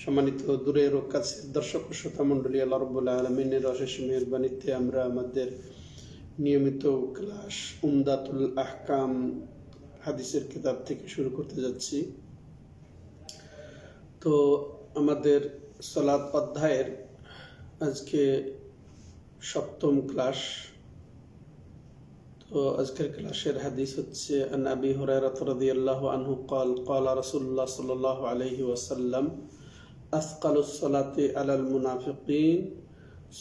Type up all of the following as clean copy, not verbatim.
সম্মানিত দূরের ও কাছের দর্শক ও শ্রোতা মণ্ডলী, আল্লাহ রাব্বুল আলামিনের অশেষ মেহেরবানিতে আমরা আমাদের নিয়মিত ক্লাস উমদাতুল আহকাম হাদিসের কিতাব থেকে শুরু করতে যাচ্ছি। তো আমাদের সালাত অধ্যায়ের আজকে সপ্তম ক্লাস। তো আজকের ক্লাসের হাদিস হচ্ছে আন আবি হুরায়রা রাদিয়াল্লাহু আনহু قال قال رسول الله صلى الله عليه وسلم أثقل الصلاة على المنافقين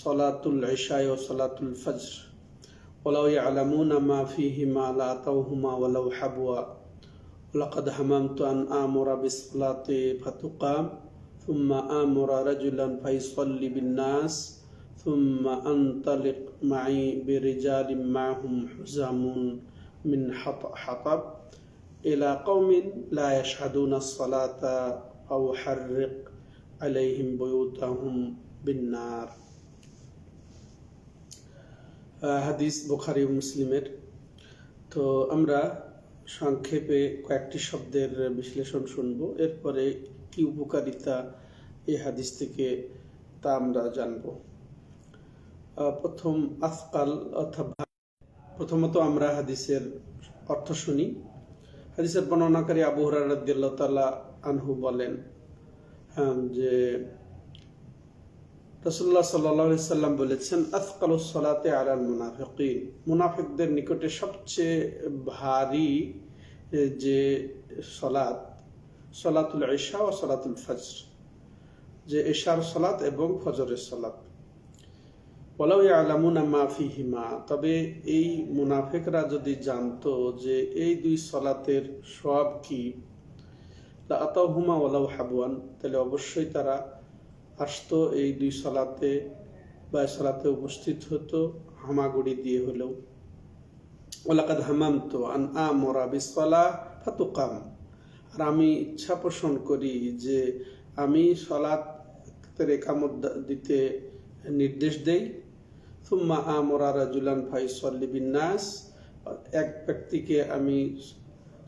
صلاة العشاء وصلاة الفجر ولو يعلمون ما فيهما لأتوهما ولو حبوا ولقد هممت أن آمر بالصلاة فتقام ثم آمر رجلا فيصلي بالناس ثم أنطلق معي برجال معهم حزام من حطب إلى قوم لا يشهدون الصلاة أو حرق عليهم بيوتهم بالنار। হাদিস বুখারী ও মুসলিমের। তো আমরা সংক্ষেপে কয়েকটি শব্দের বিশ্লেষণ শুনবো, এরপরে কি উপকারিতা এই হাদিস থেকে তা আমরা জানবো। প্রথম আফকাল অর্থাৎ প্রথমত আমরা হাদিসের অর্থ শুনি। হাদিসের বর্ণনাকারী আবু হুরায়রা রাদিয়াল্লাহু তাআলা আনহু বলেন যে রাসূলুল্লাহ সাল্লাল্লাহু আলাইহি সাল্লাম বলেছেন, আফকালুস সালাতি আলাল মুনাফিকিন, মুনাফিকদের নিকটে সবচেয়ে ভারী যে সালাত সালাতুল ইশা ও সালাতুল ফজর, যে ইশার সালাত এবং ফজরের সালাত। ওয়ালাউ ইয়ালামুনা মা ফিহিমা, তবে এই মুনাফিকরা যদি জানতো যে এই দুই সালাতের সওয়াব কি, লা আতাহুমা ওয়ালাউ হাবওয়ান, তাহলে অবশ্যই তারা আসতো এই দুই সালাতে বা সালাতে উপস্থিত হতো হামাগুড়ি দিয়ে হলেও। ওয়ালাকাদ হামামতু আন আমরা বিসসালাহ ফাতুকাম, আর আমি ইচ্ছা পোষণ করি যে আমি সালাতের ইকামত দিতে নির্দেশ দেই। সুম্মা আমরা রাজুলান ফাইসাল্লি বিন্নাস, এক ব্যক্তিকে আমি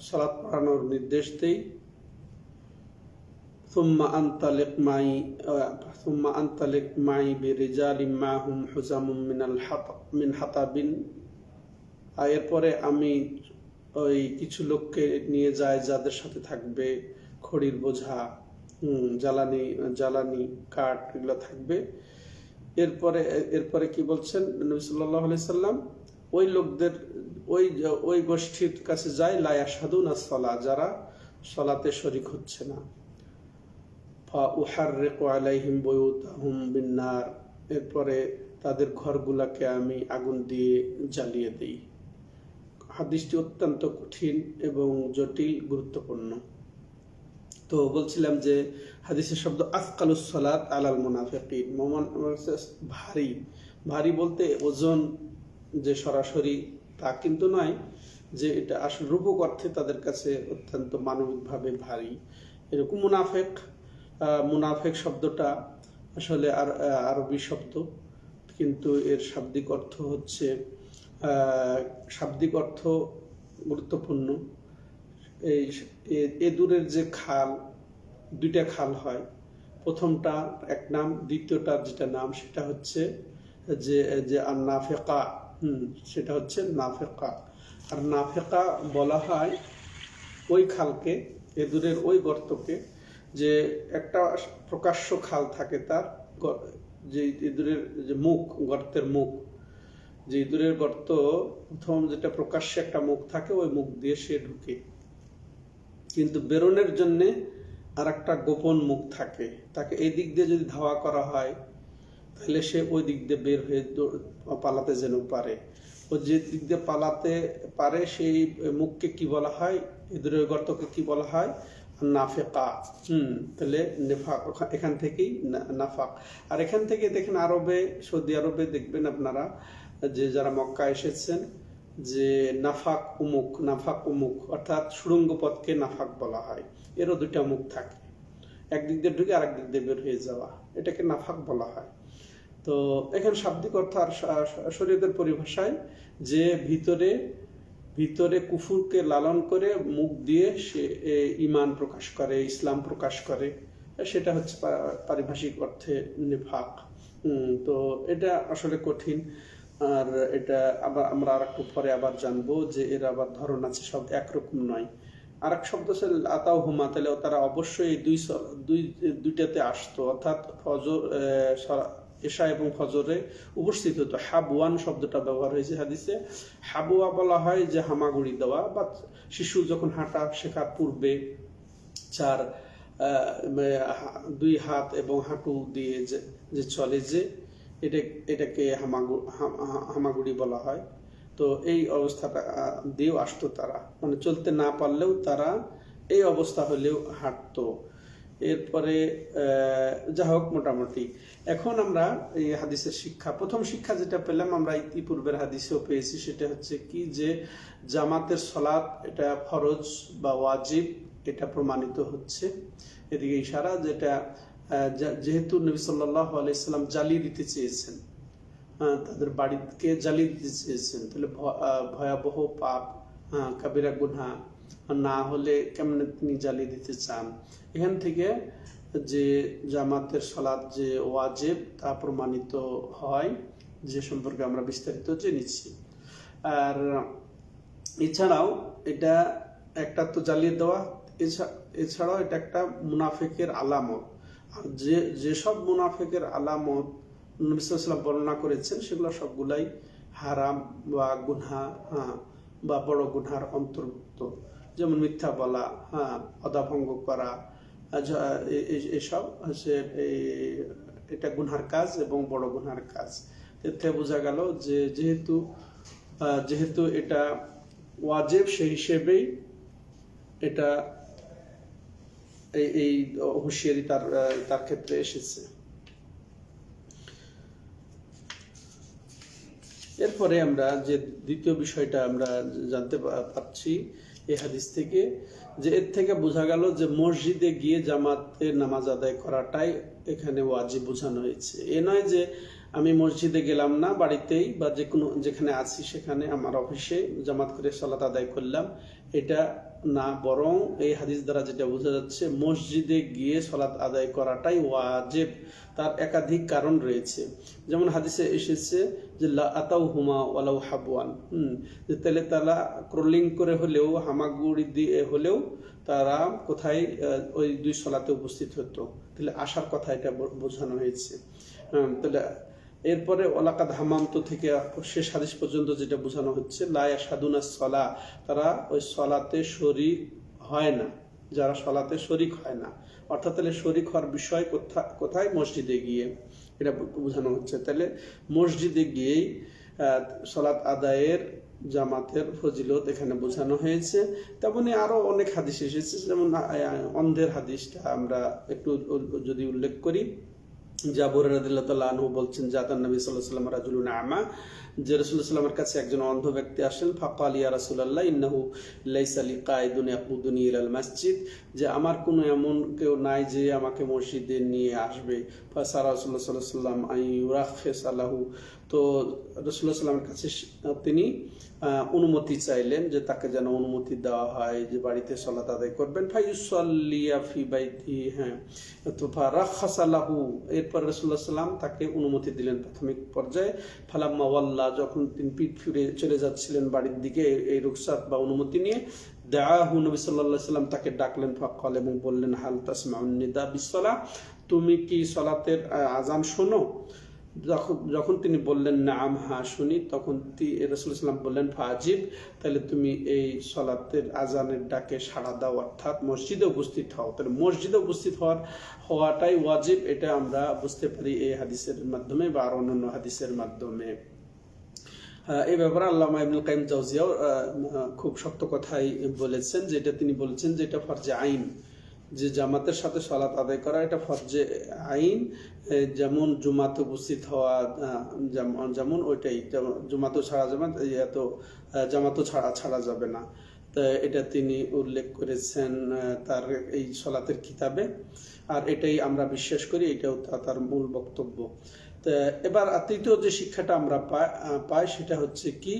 সালাত পড়ানোর নির্দেশ দেই। সুম্মা আনতালিক মাই বিরিজালিম মাহুম হুজামুম মিন হাতাবিন, এরপরে আমি ওই কিছু লোককে নিয়ে যায় যাদের সাথে থাকবে খড়ির বোঝা, জ্বালানি কাঠ, এগুলো থাকবে। এরপরে কি বলছেন নবী সাল্লাল্লাহু আলাইহি সাল্লাম, ওই লোকদের ওই গোষ্ঠীর কাছে যায় লা ইয়াশহাদুনা সালাহ, যারা সালাতে শরীক হচ্ছে না। ফা উহাররিকু আলাইহিম বুয়ুতাহুম বিন্নার, এরপরে তাদের ঘরগুলাকে আমি আগুন দিয়ে জ্বালিয়ে দেই। হাদিসটি অত্যন্ত কঠিন এবং জটিল, গুরুত্বপূর্ণ। তো বলছিলাম যে হাদিসের শব্দ আফকালুস সালাত আলাল মুনাফিকিন, ভারী বলতে ওজন যে সরাসরি তা কিন্তু নয়, যে এটা আসল রূপক অর্থে তাদের কাছে অত্যন্ত মানবিকভাবে ভারী এরকম। মুনাফিক শব্দটা আসলে আরবি শব্দ, কিন্তু এর শাব্দিক অর্থ গুরুত্বপূর্ণ। এই দূরের যে খাল, দুইটা খাল হয়, প্রথমটা এক নাম, দ্বিতীয়টা যেটা নাম সেটা হচ্ছে যে আর নাফেকা, সেটা হচ্ছে নাফেকা। আর নাফেকা বলা হয় ওই খালকে, এ দূরের ওই গর্তকে, যে একটা প্রকাশ্য খাল থাকে, তার যে ইঁদুরের যে মুখ, গর্তের মুখ, যে ইঁদুরের গর্ত প্রথম যেটা প্রকাশ্যে একটা মুখ থাকে, ওই মুখ দিয়ে সে ঢুকে, কিন্তু বেরোনোর জন্য আর একটা গোপন মুখ থাকে। তাকে এই দিক দিয়ে যদি ধাওয়া করা হয় তাহলে সে ওই দিক দিয়ে বের হয়ে পালাতে যেন পারে। ও যে দিক দিয়ে পালাতে পারে সেই মুখকে কি বলা হয়, ইঁদুরের গর্তকে কি বলা হয়, নাফেকা। তাহলে নেফাক এখান থেকেই নাফাক। আর এখান থেকে দেখেন আরবে, সৌদি আরবে দেখবেন আপনারা, যে যারা মক্কা এসেছেন, যে নাফাক উমুক অর্থাৎ সুড়ঙ্গ পথকে নাফাক বলা হয়। এরও দুইটা মুখ থাকে, একদিক দিয়ে ঢুকে আরেক দিক দিয়ে বের হয়ে যাওয়া, এটাকে নাফাক বলা হয়। তো এখানে শাব্দিক অর্থ আর শরীয়তের পরিভাষায় যে ভিতরে ভিতরে কুফুরকে লালন করে মুখ দিয়ে সে ঈমান প্রকাশ করে, ইসলাম প্রকাশ করে, সেটা হচ্ছে পারিভাষিক অর্থে নিফাক। তো এটা আসলে কঠিন। আর এটা আবার আমরা আর একটু পরে আবার জানবো যে এর আবার ধরন আছে, সব একরকম নয়। আর এক শব্দ হচ্ছে আতাও হুমা, তাহলে তারা অবশ্যই দুইটাতে আসতো, অর্থাৎ ফজর এশা এবং ফজরে উপস্থিত হতো। হাবওয়ান শব্দটা ব্যবহার হয়েছে হাদিসে। হাবুয়া বলা হয় যে হামাগুড়ি দেওয়া, বা শিশু যখন হাঁটা শেখার পূর্বে চার দুই হাত এবং হাঁটু দিয়ে যে চলে, যে এটাকে হামাগুড়ি বলা হয়। তো এই অবস্থাটা দিয়েও আসতো তারা, মানে চলতে না পারলেও তারা এই অবস্থা হলেও হাঁটতো। এরপরে যা হোক, মোটামুটি এখন আমরা এই হাদিসের শিক্ষা, প্রথম শিক্ষা যেটা পেলাম আমরা ইতিপূর্বের হাদিসেও পেয়েছি, সেটা হচ্ছে কি যে জামাতের সলাত এটা ফরজ বা ওয়াজিব, এটা প্রমাণিত হচ্ছে। এদিকে ইশারা, যেটা যেহেতু নবী সাল্লাল্লাহু আলাইহি সাল্লাম জ্বালিয়ে দিতে চেয়েছেন, তাদের বাড়িকে জ্বালিয়ে দিতে চেয়েছেন, তাহলে ভয়াবহ পাপ, কাবিরা গুনাহ না হলে কেমনে তিনি জ্বালিয়ে দিতে চান। এখান থেকে যে জামাতের সালাত যে ওয়াজিব তা প্রমাণিত হয়, যে সম্পর্কে আমরা বিস্তারিত জেনেছি। আর এছাড়াও এটা একটা তো জ্বালিয়ে দেওয়া, এছাড়াও এটা একটা মুনাফিকের আলামত। আর যেসব মুনাফিকের আলামত নবী সাল্লাল্লাহু আলাইহি ওয়াসাল্লাম বর্ণনা করেছেন, সেগুলো সবগুলাই হারাম বা গুনাহ বা বড় গুনার অন্তর্ভুক্ত। যেমন মিথ্যা বলা, অদাভঙ্গ করা, এসব হচ্ছে এটা গুনার কাজ এবং বড় গুনার কাজ। এতে বোঝা গেল যে যেহেতু এটা ওয়াজিব, সেই হিসেবেই এটা এই হুঁশিয়ারি তার ক্ষেত্রে এসেছে। এরপরে আমরা যে দ্বিতীয় বিষয়টা আমরা জানতে পারছি এই হাদিস থেকে, যে এর থেকে বোঝা গেল যে মসজিদে গিয়ে জামাতের নামাজ আদায় করাটাই এখানে ওয়াজিব বোঝানো হয়েছে। এ নয় যে আমি মসজিদে গেলাম না, বাড়িতেই বা যেখানে আছি সেখানে আমার অফিসে জামাত করে সালাত আদায় করলাম, এটা না। বরং এই হাদিস দ্বারা যেটা বোঝা যাচ্ছে, মসজিদে গিয়ে সালাত আদায় করাটাই ওয়াজিব। তার একাধিক কারণ রয়েছে। যেমন হাদিসে এসেছে যে লা আতাউ হুমা ওয়ালাউ হাবওয়ান, যে তাহলে তারা ক্রলিং করে হলেও, হামাগুড়ি দিয়ে হলেও তারা কোথায় ওই দুই সালাতে উপস্থিত হতো। তাহলে আসার কথা এটা বোঝানো হয়েছে। তাহলে এরপরে ওয়ালাকাদ হামামতু থেকে শেষ হাদিস পর্যন্ত যেটা বোঝানো হচ্ছে, লা ইয়াশহাদুনা সলা, তারা ওই সলাতে শরীক হয় না, যারা সলাতে শরীক হয় না। অর্থাৎ তাহলে শরীক হওয়ার বিষয় কোথায়? মসজিদে গিয়ে, এটা বোঝানো হচ্ছে। তাহলে মসজিদে গিয়েই সলাত আদায়ের জামাতের ফজিলত এখানে বোঝানো হয়েছে। তেমনি আরো অনেক হাদিস এসেছে, যেমন অন্ধের হাদিসটা আমরা একটু যদি উল্লেখ করি। জাবর রাদিয়াল্লাহু আনহু বলছেন, জাতান নবী সাল্লাল্লাহু আলাইহি ওয়াসাল্লাম রাজুলুন আমা, যে রাসূলুল্লাহ সাল্লাল্লাহু আলাইহি ওয়াসাল্লামের কাছে একজন অন্ধ ব্যক্তি আসেন। ফাকাল ইয়া রাসূলুল্লাহ ইন্নাহু লাইসা লিকাইদুন ইয়াকুদুনি ইলাল মসজিদ, যে আমার কোনো এমন কেউ নাই যে আমাকে মসজিদে নিয়ে আসবে। ফাসা রাসূলুল্লাহ সাল্লাল্লাহু আলাইহি ওয়াসাল্লাম আইয়ুরাখিস লাহু, তো রাসূলুল্লাহ সাল্লাল্লাহু আলাইহি ওয়াসাল্লামের কাছে তিনি অনুমতি চাইলেন যে তাকে যেন অনুমতি দেওয়া হয় যে বাড়িতে সালাত আদায় করবেন। ফায়ুসাল্লিয়া ফি বাইতি, তো ফারাখাসা লাহু, এরপর রাসূলুল্লাহ সাল্লাম তাকে অনুমতি দিলেন প্রাথমিক পর্যায়ে। ফালাম্মা ওয়াল্লা, যখন তিনি পিঠ ফিরে চলে যাচ্ছিলেন বাড়ির দিকে এই রুখসাত বা অনুমতি নিয়ে, দাআহু, নবী সাল্লাল্লাহু আলাইহি ওয়াসাল্লাম তাকে ডাকলেন। ফাকাল, এবং বললেন, হাল তাসমাউন নিদা বিসসালাহ, তুমি কি সালাতের আজান শোনো? যখন তিনি বললেন নাম, হ্যাঁ শুনি, তখন রাসূলুল্লাহ সাল্লাম বললেন ফাজিব, তাহলে তুমি এই সালাতের আজানের ডাকে সাড়া দাও, অর্থাৎ মসজিদে উপস্থিত হও। তাহলে মসজিদে উপস্থিত হওয়াটাই ওয়াজিব, এটা আমরা বুঝতে পারি এই হাদিসের মাধ্যমে বা আর অন্যান্য হাদিসের মাধ্যমে। এই ব্যাপারে আল্লামা ইবনুল কাইয়িম জাওজিয়াও খুব শক্ত কথাই বলেছেন, যেটা তিনি বলেছেন যে এটা ফরজে আইন, যে জামাতের সাথে সালাত আদায় করা এটা ফরজে আইন। যেমন জুমাতে উপস্থিত হওয়া, যেমন ওইটাই জুমাতেও ছাড়া যাবে, জামাতও ছাড়া যাবে না। তা এটা তিনি উল্লেখ করেছেন তার এই সালাতের কিতাবে, আর এটাই আমরা বিশ্বাস করি, এটাও তার মূল বক্তব্য। তা এবার তৃতীয় যে শিক্ষাটা আমরা পাই সেটা হচ্ছে কি,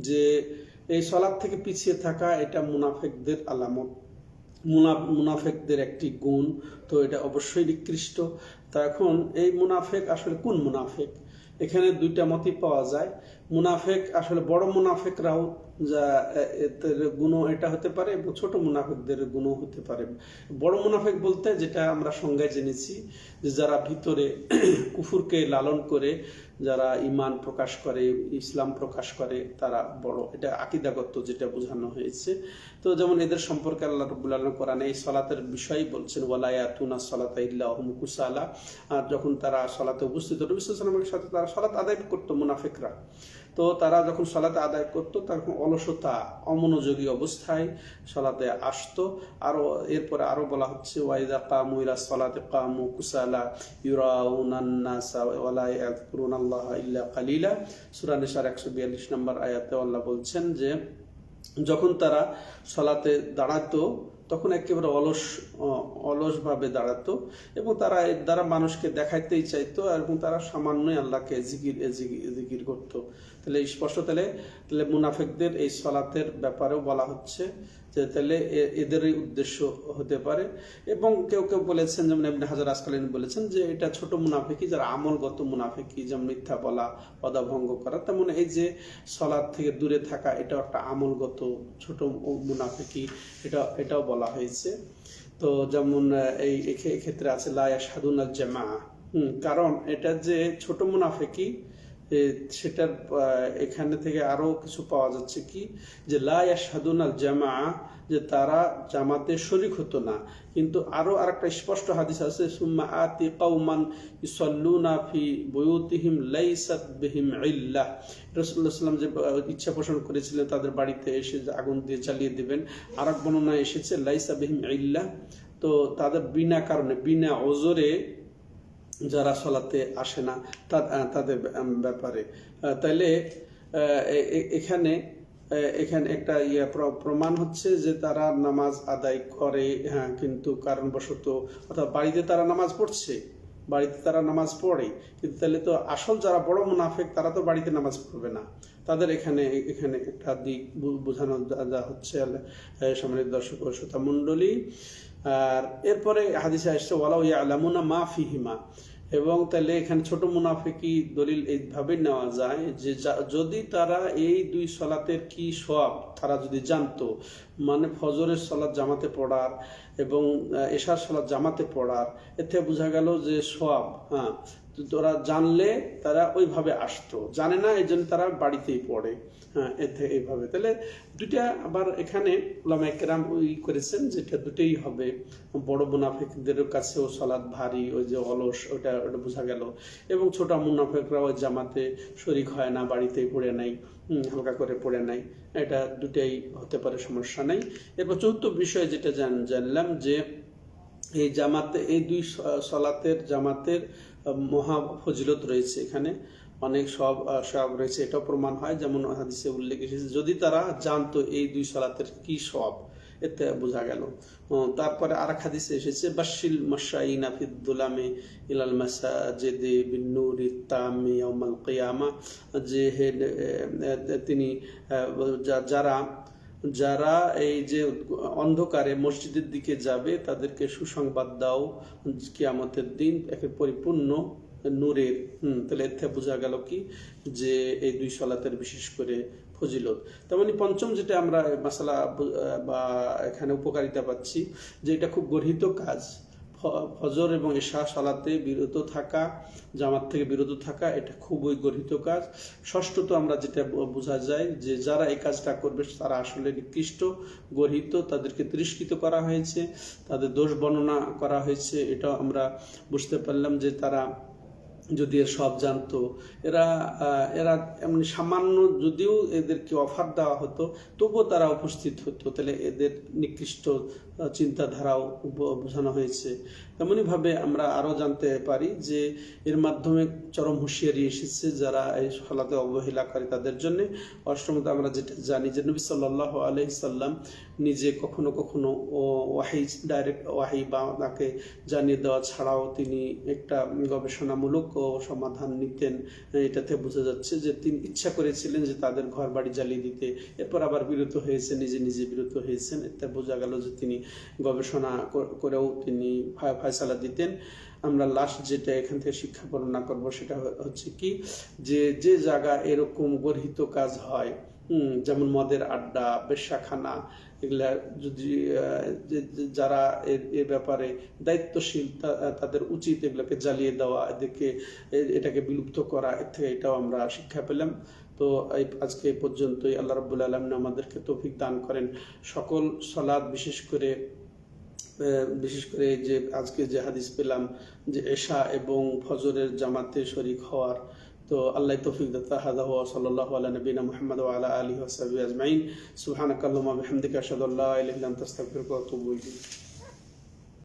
যে এই সলাৎ থেকে পিছিয়ে থাকা এটা মুনাফিকদের আলামত, মুনাফিকদের একটি গুণ। তো এটা অবশ্যই নিকৃষ্ট। তা এখন এই মুনাফিক আসলে কোন মুনাফিক? এখানে দুইটা মতই পাওয়া যায়। মুনাফিক আসলে বড় মুনাফিকরাও যা এদের গুণ এটা হতে পারে এবং ছোট মুনাফিকদের গুণ হতে পারে। বড় মুনাফিক বলতে যেটা আমরা সংজ্ঞায় জেনেছি যে যারা ভিতরে কুফুরকে লালন করে, যারা ঈমান প্রকাশ করে, ইসলাম প্রকাশ করে, তারা বড়। এটা আকীদাগত যেটা বোঝানো হয়েছে। তো যেমন এদের সম্পর্কে আল্লাহ রাব্বুল আলামিন কোরআনে এই সালাতের বিষয়ই বলছেন, ওয়ালা ইয়াতুনা সালাতা ইল্লা হুম কুসালা। আর যখন তারা সালাতে উপস্থিত হতো, নবী সাল্লাল্লাহু আলাইহি ওয়াসাল্লামের সাথে তারা সালাত আদায় করতো মুনাফিকরা। তো তারা যখন সালাতে আদায় করতো তখন অলসতা, অমনোযোগী অবস্থায় সালাতে আসতো। আরো এরপরে আরো বলা হচ্ছে, ওয়াইদা কামু ইলা সালাতি কামু কুসালা ইউরাউনান নাসা ওয়ালা ইয়াযকুরুনাল্লাহা ইল্লা কালিলা। সূরা নিসার 142 নম্বর আয়াতে আল্লাহ বলছেন যে যখন তারা সালাতে দাঁড়াতো তখন একেবারে অলসভাবে দাঁড়াতো এবং তারা এর দ্বারা মানুষকে দেখাইতেই চাইতো এবং তারা সামান্যই আল্লাহকে জিকির করতো। তাহলে স্পষ্ট তাহলে মুনাফিকদের এই সালাতের ব্যাপারেও বলা হচ্ছে যে তাহলে এদেরই উদ্দেশ্য হতে পারে। এবং কেউ কেউ বলেছেন, যেমন ইবনে হাজার আসকালানী বলেছেন যে এটা ছোট মুনাফিকি, যারা আমলগত মুনাফিকি, যেমন মিথ্যা বলা, ওয়াদা ভঙ্গ করা। তেমন এই যে সালাত থেকে দূরে থাকা, এটা একটা আমলগত ছোট মুনাফিকি, এটাও বলা হয়েছে। তো যেমন এই ক্ষেত্রে আছে লা ইয়াশহাদুনাল জামাআ। কারণ এটা যে ছোট মুনাফিকি, সেটার এখানে থেকে আরো কিছু পাওয়া যাচ্ছে কি, যে লা ইয়াশহাদুনাল জামাআ, যে তারা জামাতে শরীক হতো না। কিন্তু আরো আরেকটা স্পষ্ট হাদিস আছে, সুম্মা আতি কওমান ইউসাল্লুনা ফি বুয়ুতিহিম লাইসাত বিহিম ইল্লাহ। রাসূলুল্লাহ সাল্লাল্লাহু আলাইহি ওয়াসাল্লাম যে ইচ্ছা পোষণ করেছিলেন তাদের বাড়িতে এসে আগুন দিয়ে জ্বালিয়ে দিবেন। আরেক বর্ণনায় এসেছে লাইসা বিহিম ইল্লাহ, তো তাদের বিনা কারণে, বিনা ওজরে যারা সালাতে আসে না তাদের ব্যাপারে। তাইলে এখানে একটা প্রমাণ হচ্ছে যে তারা নামাজ আদায় করে, হ্যাঁ, কিন্তু কারণবশত, অর্থাৎ বাড়িতে তারা নামাজ পড়ছে, কিন্তু তাহলে তো আসল যারা বড় মুনাফিক তারা তো বাড়িতে নামাজ পড়বে না। তাদের এখানে একটা দিক বোঝানো যা হচ্ছে। সম্মানিত দর্শক ও শ্রোতা মণ্ডলী, আর এরপরে হাদিসে আসছে ওয়ালাউ ইয়ালামুনা মা ফিহিমা। এবং তাহলে এখানে ছোট মুনাফিকি দলিল এইভাবে নেওয়া যায় যে যদি তারা এই দুই সালাতের কি সওয়াব তারা যদি জানতো, মানে ফজরের সালাত জামাতে পড়ার এবং এশার সালাত জামাতে পড়ার, এতে বোঝা গেল যে সওয়াব, হ্যাঁ, তোরা জানলে তারা ওইভাবে আসতো, জানে না এই জন্য তারা বাড়িতেই পড়ে, হ্যাঁ, এতে এইভাবে। তাহলে দুইটা আবার এখানে উলামায়ে কেরাম করেছেন যেটা দুটোই হবে। বড় মুনাফিকদের কাছেও সালাত ভারী, ওই যে অলস, ওটা বোঝা গেল। এবং ছোট মুনাফিকরা ওই জামাতে শরীক হয় না, বাড়িতেই পড়ে নাই, হালকা করে পড়ে নাই। এটা দুটাই হতে পারে, সমস্যা নাই। এরপর চতুর্থ বিষয় যেটা জানলাম যে এই জামাতে, এই দুই সালাতের জামাতের মহা ফজিলত রয়েছে, এখানে অনেক সওয়াব রয়েছে, এটাও প্রমাণ হয়। যেমন হাদিসে উল্লেখ এসেছে যদি তারা জানতো এই দুই সালাতের কি সওয়াব, এতে বোঝা গেল। তারপরে আরেক হাদিসে এসেছে বাশশিল মাশাইনা ফিদ দুলামি ইলাল মাসাজিদি বিন নূরি তামি ইয়াউমাল কিয়ামা, যে তিনি যারা এই যে অন্ধকারে মসজিদের দিকে যাবে তাদেরকে সুসংবাদ দাও কিয়ামতের দিন একে পরিপূর্ণ নূরের। তাহলে এতে বোঝা গেল কি যে এই দুই সালাতের বিশেষ করে ফজিলত। তেমনি পঞ্চম যেটা আমরা মাসালা বা এখানে উপকারিতা পাচ্ছি যে এটা খুব গর্হিত কাজ, ফজর এবং এশা সালাতে বিরত থাকা, জামাত থেকে বিরত থাকা, এটা খুবই গর্হিত কাজ। ষষ্ঠত আমরা যেটা বোঝা যায় যে যারা এই কাজটা করবে তারা আসলে নিকৃষ্ট, গর্হিত, তাদেরকে তিরস্কৃত করা হয়েছে, তাদের দোষ বর্ণনা করা হয়েছে। এটা আমরা বুঝতে পারলাম যে তারা যদি এর সব জানতো, এরা এমনি সামান্য যদিও এদেরকে অফার দেওয়া হতো তবুও তারা উপস্থিত হতো, তাহলে এদের নিকৃষ্ট চিন্তাধারাও বোঝানো হয়েছে। তেমনইভাবে আমরা আরও জানতে পারি যে এর মাধ্যমে চরম হুঁশিয়ারি এসেছে যারা এই সালাতে অবহেলাকারী তাদের জন্য। অষ্টমত আমরা যেটা জানি যে নবী সাল্লাল্লাহু আলাইহি সাল্লাম নিজে কখনো কখনো ওয়াহি, ডাইরেক্ট ওয়াহি বা তাকে জানিয়ে দেওয়া ছাড়াও তিনি একটা গবেষণামূলক সমাধান নিতেন। এটাতে বোঝা যাচ্ছে যে তিনি ইচ্ছা করেছিলেন যে তাদের ঘর বাড়ি জ্বালিয়ে দিতে, এরপর আবার বিরত হয়েছে, নিজে নিজে বিরত হয়েছেন। এতে বোঝা গেল যে তিনি গবেষণা করেও তিনি ফয়সালা দিতেন। আমরা লাস্ট যেটা এখান থেকে শিক্ষা বর্ণনা করব সেটা হচ্ছে কি, যে যে জায়গা এরকম গর্হিত কাজ হয়, যেমন মদের আড্ডা, বেশ্যাখানা, এগুলা যদি যারা এর ব্যাপারে দায়িত্বশীল তাদের উচিত এগুলোকে জ্বালিয়ে দেওয়া, এটাকে বিলুপ্ত করা। এর থেকে এটাও আমরা শিক্ষা পেলাম। তো আজকে এই পর্যন্তই। আল্লাহ রাব্বুল আলামিন আমাদেরকে তৌফিক দান করেন। সকল সালাত, বিশেষ করে যে আজকে যে হাদিস পেলাম যে এশা এবং ফজরের জামাতে শরীক হওয়ার, তো আল্লাহ তৌফিক দাতা। হাদা ওয়া সাল্লাল্লাহু আলা নবিনা মুহাম্মদ ওয়া আলা আলিহি ওয়া সাহবিহি আজমাইন। সুবহানাকাল্লাহুম্মা ওয়া বিহামদিকা আশহাদু আল্লা ইলাহা ইল্লা আনতা আস্তাগফিরুকা ওয়া আতুবু ইলাইক।